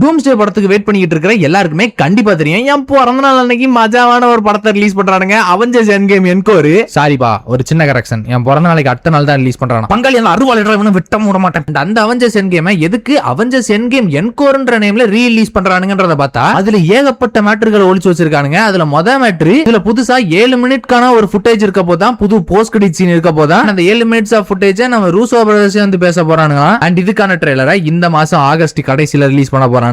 டூம்ஸ்டே படத்துக்கு வெயிட் பண்ணிட்டு இருக்கிற எல்லாருக்குமே கண்டிப்பா தெரியும் என் பிறந்த நாள் அன்னைக்கு மஜாவான ஒரு படத்தை ரிலீஸ் பண்றானுங்க. Avengers Endgame encore. சாரிப்பா, ஒரு சின்ன கரெக்ஷன். என் பிறந்த நாளைக்கு அடுத்த நாள் தான் ரிலீஸ் பண்றாங்க. பங்காளி அந்த அருவாளை விட்ட விட மாட்டேன். அந்த அவெஞ்சர்ஸ் எண்ட்கேம் எதுக்கு அவெஞ்சர்ஸ் எண்ட்கேம் என்கோர்ன்ற நேம்ல ரீலீஸ் பண்றானுங்கன்றத பார்த்தா அதுல ஏகப்பட்ட மேட்டர்கள் ஒளிச்சு வச்சிருக்கானுங்க. அதுல மொத மேட்ரு இதுல புதுசா 7 மினிட்கான ஒரு ஃபுட்டேஜ் இருக்க போதான், புது போஸ்ட் கிரெடிட் சீன் இருக்க போதான். அந்த 7 மினிட்ஸ் ஆஃப் ஃபுட்டேஜ் நம்ம ரூசோ பிரதர்ஸ் வந்து பேச போறானுங்க. அண்ட் இதுக்கான ட்ரெய்லரை இந்த மாசம் ஆகஸ்ட் கடைசியில ரிலீஸ் பண்ண போறாங்க.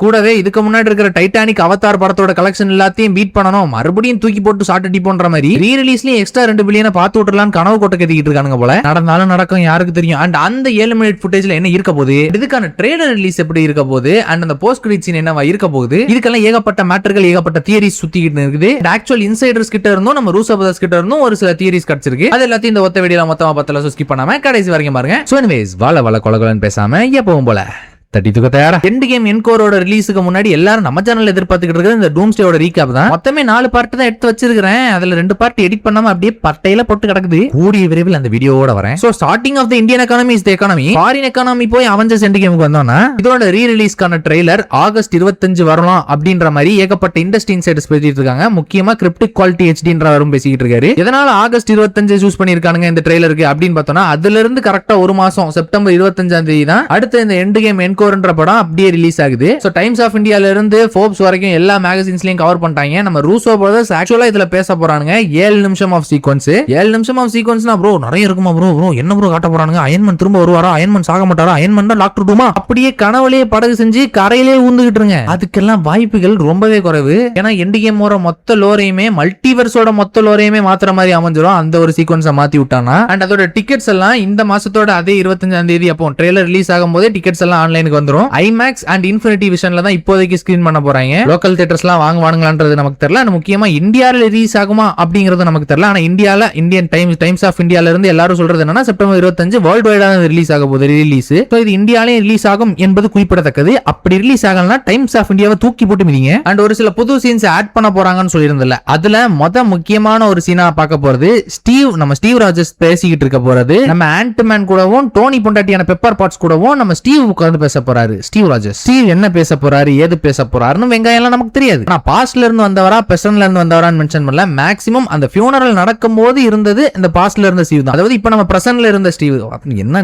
கூடவே இதுக்கு முன்னாடி இருக்கிற டைட்டானிக் அவதார் படத்தோட கலெக்ஷன் எல்லாத்தையும் பீட் பண்ணனும், மறுபடியும் தூக்கி போட்டு ஷார்ட் அடி போன்ற மாதிரி ரீ ரிலீஸ்லயும் எக்ஸ்ட்ரா 2 பில்லியனை பார்த்து விட்டுறலாம்னு கனவு கொட்ட கத்திக்கிட்டு இருக்கானுங்க போல. நடந்தாலும் நடக்கும், யாருக்கு தெரியும். அண்ட் அந்த 7 மினிட் ஃபுட்டேஜ்ல என்ன இருக்க போகுது, இதுக்கான ட்ரெய்லர் ரிலீஸ் எப்படி இருக்க போகுது, அண்ட் அந்த போஸ்ட் கிரெடிட் சீன் என்னவா இருக்க போகுது, இதுக்கெல்லாம் ஏகப்பட்ட மேட்டர்கள் ஏகப்பட்ட தியரிஸ் சுத்திக்கிட்டு இருக்குது. ஆக்சுவல் இன்சைடர்ஸ் கிட்ட இருந்தும் நம்ம ரூசோ பிரதர்ஸ் கிட்ட இருந்தும் ஒரு சில தியரிஸ் கிடைச்சிருக்கு. அது எல்லாத்தையும் இந்த ஒத்த வீடியோல மொத்தமா பத்தல ஸ்கிப் பண்ணாம கடைசி வரைக்கும் பாருங்க. சோ எனிவேஸ், வாழ கொலகொலன்னு பேசாம எப்பவும் போல தட்டித்துக்கு தயாரா. எண்ட் கேம் என்கோரோட ரிலீஸுக்கு முன்னாடி எல்லாரும் நம்ம சேனல்ல எதிர்பார்த்துக்கிட்டு இருக்கிறது இந்த டூம்ஸ்டேயோட ரீகேப் தான். மொத்தமே 4 பார்ட் தான் எடுத்து வச்சிருக்கேன். அதுல 2 பார்ட் எடிட் பண்ணாம அப்படியே பட்டையில போட்டு கிடக்குது. கூடிய விரைவில் அந்த வீடியோவோட வரேன். So starting of the Indian economy is the economy. Foreign economy போய் அவெஞ்சர்ஸ் எண்ட் கேமுக்கு வந்தோம்னா இதோட ரீ ரிலீஸ்க்கான ட்ரெய்லர் ஆகஸ்ட் 25 வரலாம் அப்படின்ற மாதிரி ஏகப்பட்ட இண்டஸ்ட்ரி இன்சைடர்ஸ் பேசிட்டு இருக்காங்க. முக்கியமா கிரிப்டிக் குவாலிட்டி ஹெச்டின்றவரும் பேசிட்டு இருக்காரு. இதனால ஆகஸ்ட் 25 சூஸ் பண்ணிருக்கானுங்க இந்த ட்ரெய்லருக்கு அப்படின்னு பார்த்தோம்னா அதுல இருந்து கரெக்டா ஒரு மாசம் செப்டம்பர் 25 தான் அடுத்த இந்த எண்ட் கேம் என்கோர்ன்ற படம் அப்படியே ரிலீஸ் ஆகுது. சோ டைம்ஸ் ஆஃப் இந்தியால இருந்து ஃபோர்ப்ஸ் வரைக்கும் எல்லா மேகசின்ஸ்லயும் கவர் பண்ணிட்டாங்க. நம்ம ரூசோ பிரதர்ஸ் ஆக்சுவலா இதுல பேச போறானுங்க 7 நிமிஷம் ஆஃப் சீக்வென்ஸ். 7 நிமிஷம் ஆஃப் சீக்வென்ஸ்னா ப்ரோ நிறைய இருக்குமா ப்ரோ என்ன ப்ரோ காட்ட போறானுங்க? அயன்மன் திரும்ப வருவாரா? அயன்மன் சாக மாட்டாரா? அயன்மன் தான் டாக்டர் டூமா அப்படியே கனவுலயே படகு செஞ்சு கரையிலே ஊந்துகிட்டு இருங்க. அதுக்கெல்லாம் வாய்ப்புகள் ரொம்பவே குறைவு. ஏன்னா எண்ட் கேமோட மொத்த லோரையுமே மல்டிவர்ஸோட மொத்த லோரையுமே மாத்திர மாதிரி அமைஞ்சிரும் அந்த ஒரு சீக்வென்ஸை மாத்தி விட்டானா. அண்ட் அதோட டிக்கெட்ஸ் எல்லாம் இந்த மாசத்தோட அதே 25ஆம் தேதி அப்போ ட்ரெய்லர் ரிலீஸ் ஆகும் போதே டிக்கெட்ஸ் எல்லாம் ஆன்லைனுக்கு வந்துரும். ஐமேக்ஸ் அண்ட் இன்ஃபினிட்டி விஷன்ல தான் இப்போதைக்கு ஸ்கிரீன் பண்ண போறாங்க. லோக்கல் தியேட்டர்ஸ்லாம் வாங்குவானுங்களான்றது நமக்கு தெரியல. அண்ட் முக்கியமா இந்தியால ரிலீஸ் ஆகுமா அப்படிங்கிறது நமக்கு தெரியல. ஆனா இந்தியால இந்தியன் டைம்ஸ் ஆஃப் இந்தியால இருந்து எல்லாரும் சொல்றது என்னன்னா செப்டம்பர் 25 வேர்ல்ட் வைடா ரிலீஸ் ஆக போகுது ரிலீஸ். சோ இது இந்தியாலயும் ரிலீஸ் ஆகும் என்பது குறிப்பிடத்தக்கது. அப்படி ரிலீஸ் ஆகலனா டைம்ஸ் ஆஃப் இந்தியாவை தூக்கி போட்டு மிதிங்க. அண்ட் ஒரு சில புது சீன்ஸ் ஆட் பண்ண போறாங்கன்னு சொல்லியிருந்தல. அதுல முக்கியமான ஒரு சீனா பார்க்க போறது நம்ம ஸ்டீவ் ராஜர்ஸ் பேசிக்கிட்டு இருக்க போறது. நம்ம ஆன்ட்மேன் கூடவும் டோனி பொண்டாட்டியான பெப்பர் பாட்ஸ் கூடவும் நம்ம ஸ்டீவ் உட்கார்ந்து பேச போறாரு. ஸ்டீவ் ராஜர்ஸ் என்ன பேச போறாரு, ஏது பேச போறாருன்னு வெங்காயம் எல்லாம் நமக்கு தெரியாது. ஆனா பாஸ்ட்ல இருந்து வந்தவரா பிரசன்ட்ல இருந்து வந்தவரான்னு மென்ஷன் பண்ணல. மேக்ஸிமம் அந்த ஃபியூனரல் நடக்கும்போது இருந்தது இந்த பாஸ்ட்ல இருந்த ஸ்டீவ் தான். அதாவது இப்ப நம்ம பிரசன்ட்ல இருந்த ஸ்டீவ்.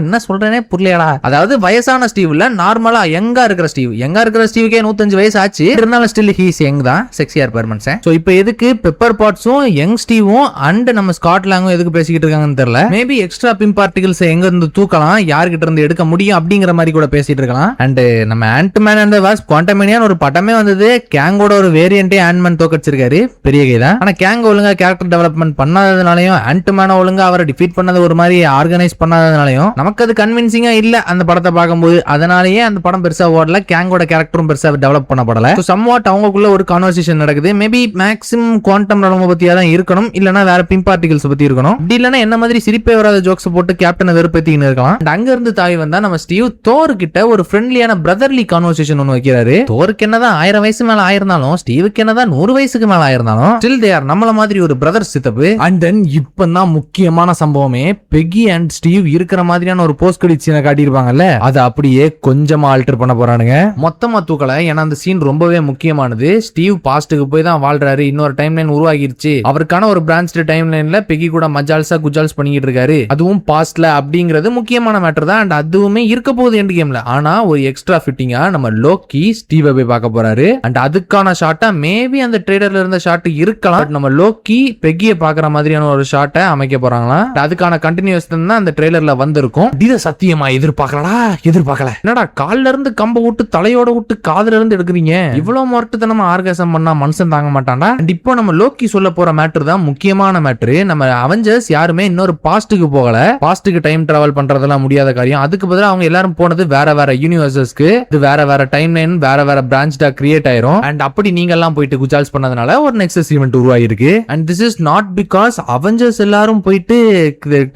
என்ன சொல்றேனே புரியலடா. அதாவது வயசான ஸ்டீவ் இல்ல, நார்மலா யங்கா இருக்கிற ஸ்டீவ். யங்கா இருக்கிற ஸ்டீவுக்கே 105 வயசு ஆச்சு. இருந்தாலும் ஸ்டில் ஹீஸ் யங் தான், செக்ஸியா இருப்பார் மனுஷன். சோ இப்போ எதுக்கு பெப்பர் பாட்ஸும் யங் ஸ்டீவும் அண்ட் நம்ம ஸ்காட்லாங்கும் எதுக்கு பேசிக்கிட்டு இருக்காங்கன்னு தெரியல. மேபி எக்ஸ்ட்ரா பிம் பார்ட்டிகல்ஸ் எங்க இருந்து தூக்கலாம், யார்கிட்ட இருந்து எடுக்க முடியும் அப்படிங்கிற மாதிரி கூட பேசிட்டு இருக்கலாம். அண்ட் நம்ம ஆன்ட்மேன் அண்ட் வாஸ்ப் குவாண்டமேனியன் ஒரு படமே வந்தது. கேங்கோட ஒரு வேரியன்ட்டே ஆன்ட்மேன் தோக்கடிச்சிருக்காரு. பெரிய கை தான். ஆனா கேங் ஒழுங்கா கேரக்டர் டெவலப்மெண்ட் பண்ணாததுனாலயும் ஆன்ட்மேன் ஒழுங்கா அவரை டிஃபீட் பண்ணது ஒரு மாதிரி ஆர்கனைஸ் பண்ணாததுனாலயும் நமக்கு அது கன்வின்சிங்கா இல்ல அந்த படத்தை பார்க்கும்போது. அதனாலேயே அந்த படம் பெருசா ஓடல. கேங்கோட கேரக்டரும் பெருசா டெவலப் பண்ணப்படல. சம்வாட் அவங்களுக்குள்ள ஒரு கான்வர்சேஷன் நடக்குது. மேபி மேக்ஸிமம் குவாண்டம் ரலம் பத்தியா தான் இருக்கணும், இல்லனா வேற பிம் பார்ட்டிகல்ஸ் பத்தி இருக்கணும். அப்படி இல்லனா என்ன மாதிரி சிரிப்பே வராத ஜோக்ஸ் போட்டு கேப்டனை வெறுப்பேத்தின்னு இருக்கலாம். அங்க இருந்து தாவி வந்தா நம்ம ஸ்டீவ் தோர் கிட்ட ஒரு ஃப்ரெண்ட்லியான பிரதர்லி கான்வர்சேஷன் ஒன்னு வைக்கிறாரு. தோருக்கு என்னதான் 1000 வயசு மேல ஆயிருந்தாலும் ஸ்டீவுக்கு என்னதான் 100 வயசுக்கு மேல ஆயிருந்தாலும் ஸ்டில் தே ஆர் நம்மள மாதிரி ஒரு பிரதர் சித்தப்பு. அண்ட் தென் இப்பதான் முக்கியமான சம்பவமே, பெகி அண்ட் ஸ்டீவ் இருக்கிற மாதிரியான ஒரு போஸ்ட் கிரெடிட் சீனை காட்டியிருப்பாங்கல்ல, அதை அப்படியே கொஞ்சமா ஆல்டர் பண்ண போறானுங்க. மொத்தமா தூக்கல. ஏன்னா அந்த சீன் ரொம்பவே முக்கியமானது. ஸ்டீவ் பாஸ்டுக்கு போய் தான் வாழ்றாரு. இன்னொரு டைம் லைன் உருவாகிருச்சு. அவருக்கான ஒரு பிரான்ச்டு டைம் லைன்ல பெகி கூட மஜால்ஸா குஜால்ஸ் பண்ணிட்டு இருக்காரு. அதுவும் பாஸ்ட்ல அப்படிங்கிறது முக்கியமான மேட்டர் தான். அண்ட் அதுவுமே இருக்க போகுது எண்ட் கேம்ல. ஆனா ஒரு எக்ஸ்ட்ரா ஃபிட்டிங்கா நம்ம லோக்கி ஸ்டீவை போய் பார்க்க போறாரு. அண்ட் அதுக்கான ஷாட்டா மேபி அந்த ட்ரெய்லர்ல இருந்த ஷாட் இருக்கலாம். நம்ம லோக்கி பெகியை பாக்குற மாதிரியான ஒரு ஷாட்டை அமைக்க போறாங்களா. அதுக்கான கண்டினியூஸ் தான் அந்த ட்ரெய்லர்ல வந்திருக்கும். இத சத்தியமா எதிர்பார்க்கல. என்னடா கால்ல இருந்து கம்ப விட்டு தலையோட விட்டு காதுல இருந்து எடுக்கிறீங்க? இவ்வளவு மொரட்டுத்தனமா ஆர்காசம் பண்ணா மனுஷன் தாங்க மாட்டான்டா. அண்ட் இப்போ நம்ம லோக்கி சொல்ல போற மேட்டர் தான் முக்கியமான மேட்டர். நம்ம அவெஞ்சர்ஸ் யாருமே இன்னொரு பாஸ்டுக்கு போகல. பாஸ்டுக்கு டைம் டிராவல் பண்றதெல்லாம் முடியாத காரியம். அதுக்கு பதிலா அவங்க எல்லாரும் போனது வேற யூனிவர்சஸ்க்கு. இது வேற டைம் லைன் வேற பிரான்ச்டா கிரியேட் ஆயிரும். அண்ட் அப்படி நீங்க எல்லாம் போயிட்டு குஜால்ஸ் பண்ணதுனால ஒரு நெக்ஸஸ் ஈவென்ட் உருவாயிருக்கு. And this is not because Avengers எல்லாரும் போயிட்டு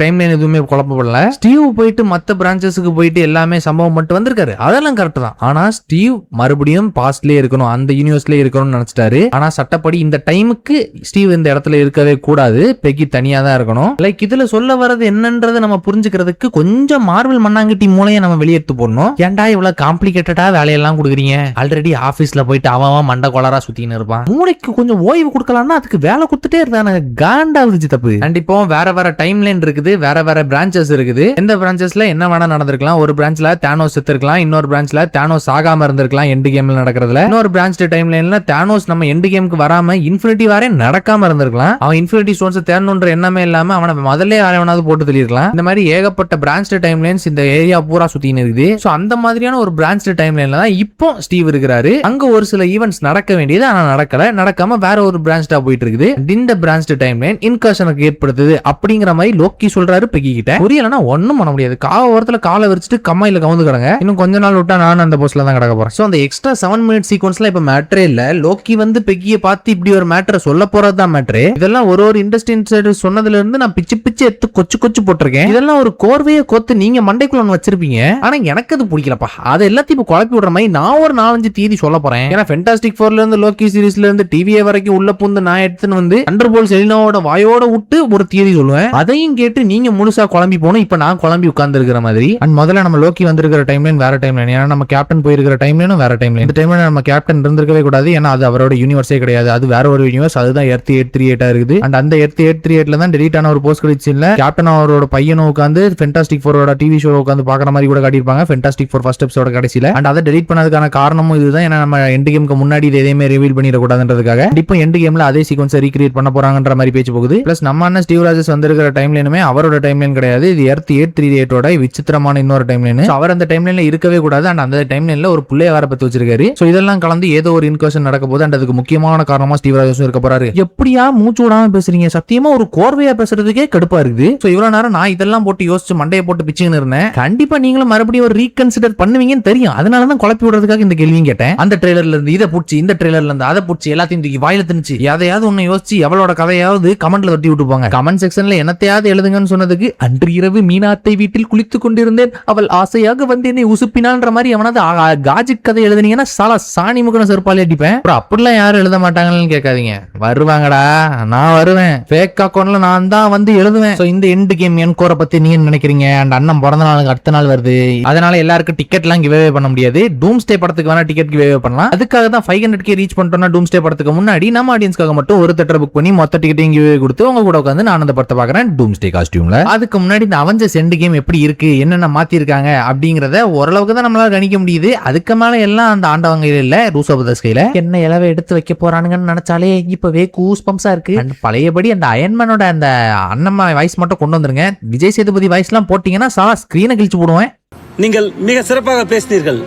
டைம் லைன் எதுவுமே குழப்பப்படல. ஸ்டீவ் போயிட்டு மத்த பிரான்ச்சஸ்க்கு போயிட்டு எல்லாமே சம்பவம் மட்டும் வந்திருக்காரு. அதெல்லாம் கரெக்ட் தான். ஆனா ஸ்டீவ் மறுபடியும் பாஸ்ட்லயே இருக்கணும், அந்த யூனிவர்ஸ்லயே இருக்கணும்னு நினைச்சிட்டாரு. ஆனா சட்டப்படி இந்த டைமுக்கு ஸ்டீவ் இந்த இடத்துல இருக்கவே கூடாது. பெகி தனியா தான் இருக்கணும். லைக் இதுல சொல்ல வரது என்னன்றது நம்ம புரிஞ்சுக்கிறதுக்கு கொஞ்சம் மார்வல் மண்ணாங்கட்டி மூளையை நம்ம வெளியெடுத்து போடணும். ஏன்டா ஏன்டா இவ்வளவு காம்ப்ளிகேட்டடா வேலையெல்லாம் கொடுக்குறீங்க? ஆல்ரெடி ஆபீஸ்ல போயிட்டு அவன் மண்டை கொளரா சுத்தின்னு இருப்பான். மூளைக்கு கொஞ்சம் ஓய்வு கொடுக்கலாம்னா அதுக்கு வேலை கொடுத்துட்டே இருந்தானே, காண்டாவுது தப்பு. கண்டிப்பா வேற வேற டைம் லைன் இருக்குது, வேற வேற பிரான்ச்சஸ் இருக்குது. எந்த பிரான்ச்சஸ்ல என்ன வேணா நடந்திருக்கலாம். ஒரு பிரான்ச்ல தானோஸ் செத்து இருக்கலாம், இன்னொரு பிரான்ச்ல தானோஸ் ஆகாம இருந்திருக்கலாம் எண்ட் கேம்ல நடக்கிறதுல. இன்னொரு பிரான்ச் டைம் லைன்ல தானோஸ் நம்ம எண்ட் கேமுக்கு வராம இன்ஃபினிட்டி வாரே நடக்காம இருந்திருக்கலாம். அவன் இன்ஃபினிட்டி ஸ்டோன்ஸ் தேடணுன்ற எண்ணமே இல்லாம அவனை முதல்ல யாரையாவது போட்டு தெளிக்கலாம். இந்த மாதிரி ஏகப்பட்ட பிரான்ச் டைம் லைன்ஸ் இந்த ஏரியா பூரா சுத்தின்னு இருக்குது. சோ அந்த மாதிரியான ஒரு பிரான்ச் டைம் லைன்ல தான் இப்போ ஸ்டீவ் இருக்கிறாரு. அங்க ஒரு சில ஈவென்ட்ஸ் நடக்க வேண்டியது ஆனா நடக்காம வேற ஒரு பிரான்ச்சா போயிட்டு இருக்குது. இந்த பிரான்ச் டைம் லைன் இன்கர்ஷனுக்கு ஏற்படுத்துது அப்படிங்கிற மாதிரி லோக்கி சொல்றாரு பெக்கி கிட்ட. புரியலன்னா ஒண்ணும் பண்ண முடியாது. ஓரத்துல காலை வச்சுட்டு கம்மாயில கவுந்து கிடங்க. இன்னும் கொஞ்ச நாள் விட்டா நான் அந்த போஸ்ட்ல தான் கிடக்க போறேன். சோ அந்த எக்ஸ்ட்ரா 7 மினிட் சீக்வன்ஸ்ல இப்ப மேட்டரே இல்ல. லோக்கி வந்து பெக்கியை பார்த்து இப்படி ஒரு மேட்டரை சொல்ல போறதுதான் மேட்டரு. இதெல்லாம் ஒரு இண்டஸ்ட்ரி இன்சைடர் சொன்னதுல இருந்து நான் பிச்சு எடுத்து கொச்சு போட்டிருக்கேன். இதெல்லாம் ஒரு கோர்வையை கோத்து நீங்க மண்டைக்குள்ள வச்சிருப்பீங்க. ஆனா எனக்கு அது பிடிக்கலப்பா. அதை எல்லாத்தையும் இப்ப குழப்பி விடுற மாதிரி நான் ஒரு 4-5 தியரி சொல்ல போறேன். ஏன்னா ஃபென்டாஸ்டிக் 4ல இருந்து லோக்கி சீரிஸ்ல இருந்து டிவிஏ வரைக்கும் உள்ள பூந்து நான் எடுத்துன்னு வந்து தண்டர்போல்ட் செலினாவோட வாயோட விட்டு ஒரு தியரி சொல்லுவேன். அதையும் கேட்டு நீங்க முழுசா குழம்பி போகணும். இப்ப நான் குழம்பி உட்கார்ந்து இருக்கிற மாதிரி. அண்ட் முதல்ல நம்ம லோக்கி வந்திருக்கிற டைம்லைன் வேற டைம்லைன். ஏன்னா நம்ம கேப்டன் போயிருக்கிற டைம்லைனும் வேற டைம்லைன். இந்த டைம்ல நம்ம கேப்டன் இருந்திருக்கவே கூடாது. ஏன்னா அது அவரோட யூனிவர்ஸே கிடையாது. அது வேற ஒரு யூனிவர்ஸ். அதுதான் எர்த் 838 இருக்குது. அண்ட் அந்த எர்த் 838ல தான் டெலீட் ஆன ஒரு போஸ்ட் கிரெடிட்ஸ் இல்ல கேப்டன் அவரோட பையனும் உட்காந்து ஃபென்டாஸ்டிக் 4ஓட டிவி ஷோ உட்காந்து பாக்குற மாதிரி கூட காட்டியிருப்பாங்க ஃபென்டாஸ்டிக் 4 ஃபர்ஸ்ட் எபிசோட கடைசியில. அண்ட் அதை டெலீட் பண்ணதுக்கான காரணமும் இதுதான். ஏன்னா நம்ம எண்ட் கேமுக்கு முன்னாடி இதை எதையுமே ரிவீல் பண்ணிடக்கூடாதுன்றதுக்காக இப்போ எண்ட் கேம்ல அதே சீக்வன்ஸை ரீக்ரியேட் பண்ண போறாங்கன்ற மாதிரி பேச்சு போகுது. பிளஸ் நம்ம அண்ணன் ஸ்டீவ் ராஜஸ் வந்திருக்கிற டைம்லைனுமே அவரோட டைம்லைன் கிடையாது. இது எர்த் 838ஓட விசித்திரமான இன்னொரு டைம்லைன். அவர் அந்த டைம்லைன்ல இருக்கவே கூடாது. அண்ட் அந்த டைம்லைன்ல ஒரு புள்ளைய வர பத்தி வச்சிருக்காரு. சோ இதெல்லாம் கலந்து ஏதோ ஒரு இன்கர்ஷன் நடக்க போது. அண்ட் அதுக்கு முக்கியமான காரணமா ஸ்டீவ் ராஜஸும் இருக்க போறாரு. எப்படியா மூச்சு விடாம பேசுறீங்க? சத்தியமா ஒரு கோர்வையா பேசுறதுக்கே கடுப்பா இருக்குது. சோ இவ்வளவு நேரம் நான் இதெல்லாம் போட்டு யோசிச்சு மண்டையை போட்டு பிச்சுன்னு இருந்தேன். கண்டிப்பா நீங்களும் மறுபடியும் ஒரு ரீகன்சிடர் பண்ணுவீங்கன்னு தெரியும். அதனாலதான் குழப்பி விடுறதுக்காக இந்த கேள்வியும் கேட்டேன். அந்த ட்ரெய்லர்ல இருந்து இதை புடிச்சு, இந்த ட்ரெய்லர்ல இருந்து அதை புடிச்சு, எல்லாத்தையும் தூக்கி வாயில திணிச்சு எதையாவது ஒண்ணு யோசிச்சு எவளோட கதையாவது கமெண்ட்ல தட்டி விட்டு போங்க. கமெண்ட் செக்ஷன்ல என்னத்தையாவது எழுதுங்கன்னு சொன்னதுக்கு அன்று இரவு மீனாத்தை வீட்டில் குளித்துக் கொண்டிருந்தேன், அவள் ஆசையாக வந்து என்னை உசுப்பினான்ற மாதிரி எவனாவது காஜிக் கதை எழுதுனீங்கன்னா சாலா சாணி முகன செருப்பாலே அடிப்பேன். அப்படிலாம் யாரும் எழுத மாட்டாங்கன்னு கேட்காதீங்க. வருவாங்கடா, நான் வருவேன். ஃபேக் அக்கௌண்ட்ல நான் தான் வந்து எழுதுவேன். இந்த எண்ட் கேம் என்கோரை பத்தி நீங்க நினைக்கிறீங்க? அண்ட் அண்ணன் பிறந்த நாளுக்கு அடுத்த நாள் வருது. அதனால எல்லாருக்கும் டிக்கெட் எல்லாம் கிவ்வே பண்ண முடியாது. டூம்ஸ்டே படத்துக்கு வேணா டிக்கெட் கிவ்வே பண்ணலாம். அதுக்காக தான் 500K ரீச் பண்ணிட்டோம்னா டூம்ஸ்டே படத்துக்கு முன்னாடி நம்ம ஆடியன்ஸ்க்காக மட்டும் ஒரு தியேட்டர் புக் பண்ணி மொத்த டிக்கெட்டையும் கிவ்வே கொடுத்து உங்க கூட உட்காந்து நான் அந்த படத்தை பாக்குறேன் டூம்ஸ்டே காஸ்டியூம்ல. அதுக்கு முன்னாடி இந்த அவெஞ்சர்ஸ் எண்ட் கேம் எப்படி இருக்கு, என்னென்ன மாத்தி இருக்காங்க அப்படிங்கறத ஓரளவுக்கு தான் நம்மளால கணிக்க முடியுது. அதுக்கு மேல எல்லாம் அந்த ஆண்டவங்க இல்ல ரூசோ பிரதர்ஸ் கையில என்ன இலவை எடுத்து வைக்க போறானுங்கன்னு நினைச்சாலே இப்பவே கூஸ் பம்ப்ஸா இருக்கு. அண்ட் பழையபடி அந்த அயன்மேனோட அந்த அண்ணம்மா வாய்ஸ் மட்டும் கொண்டு வந்துருங்க. விஜய் சேதுபதி வாய்ஸ் எல்லாம் போட்டீங்கன்னா சாலா ஸ்கிரீனை கிழிச்சு போடுவேன். நீங்கள் மிக சிறப்பாக பேசினீர்கள்.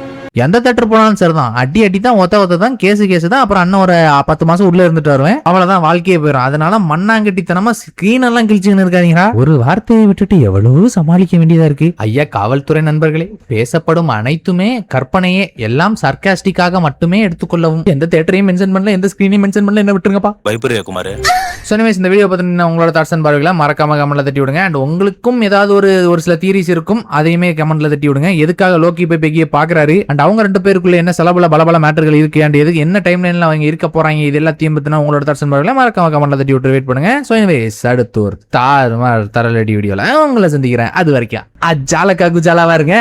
எந்த தேட்டர் போனாலும் சரிதான், அடி தான் ஒத்த தான், கேசு தான். அப்புறம் அண்ணன் ஒரு 10 மாசம் உள்ள இருந்துட்டு வருவேன், அவ்வளவுதான் வாழ்க்கையே போயிடும். அதனால மண்ணாங்கட்டித்தனமா ஸ்கிரீன் எல்லாம் கிழிச்சுன்னு இருக்காதீங்களா? ஒரு வார்த்தையை விட்டுட்டு எவ்வளவு சமாளிக்க வேண்டியதா இருக்கு. ஐயா காவல்துறை நண்பர்களே, பேசப்படும் அனைத்துமே கற்பனையே, எல்லாம் சர்க்காஸ்டிக்காக மட்டுமே எடுத்துக்கொள்ளவும். எந்த தேட்டரையும் மென்ஷன் பண்ணல, எந்த ஸ்கிரீனையும் மென்ஷன் பண்ணல, என்ன விட்டுருங்கப்பா. பயப்பரியா குமார். சோனிவேஸ் இந்த வீடியோ பத்தி உங்களோட தாட்ஸ் அண்ட் பார்வைகளை மறக்காம கமெண்ட்ல தட்டி விடுங்க. அண்ட் உங்களுக்கும் ஏதாவது ஒரு சில தியரிஸ் இருக்கும், அதையுமே கமெண்ட்ல தட்டி விடுங்க. எதுக்காக லோக்கி போய் பெக்கியை பாக்குறாரு, அண்ட் அவங்க 2 பேருக்குள்ள என்ன செலவுல பல மேட்டர்கள் இருக்கு, அண்ட் எதுக்கு என்ன டைம்லைன்ல அவங்க இருக்க போறாங்க, இது எல்லாத்தையும் பத்தினா உங்களோட தாட்ஸ் அண்ட் பார்வைகளை மறக்காம கமெண்ட்ல தட்டி விட்டு வெயிட் பண்ணுங்க. சோனிவேஸ் அடுத்து ஒரு தரலடி வீடியோல உங்களை சந்திக்கிறேன். அது வரைக்கும் அஜாலக்கா குஜாலாவா இருங்க.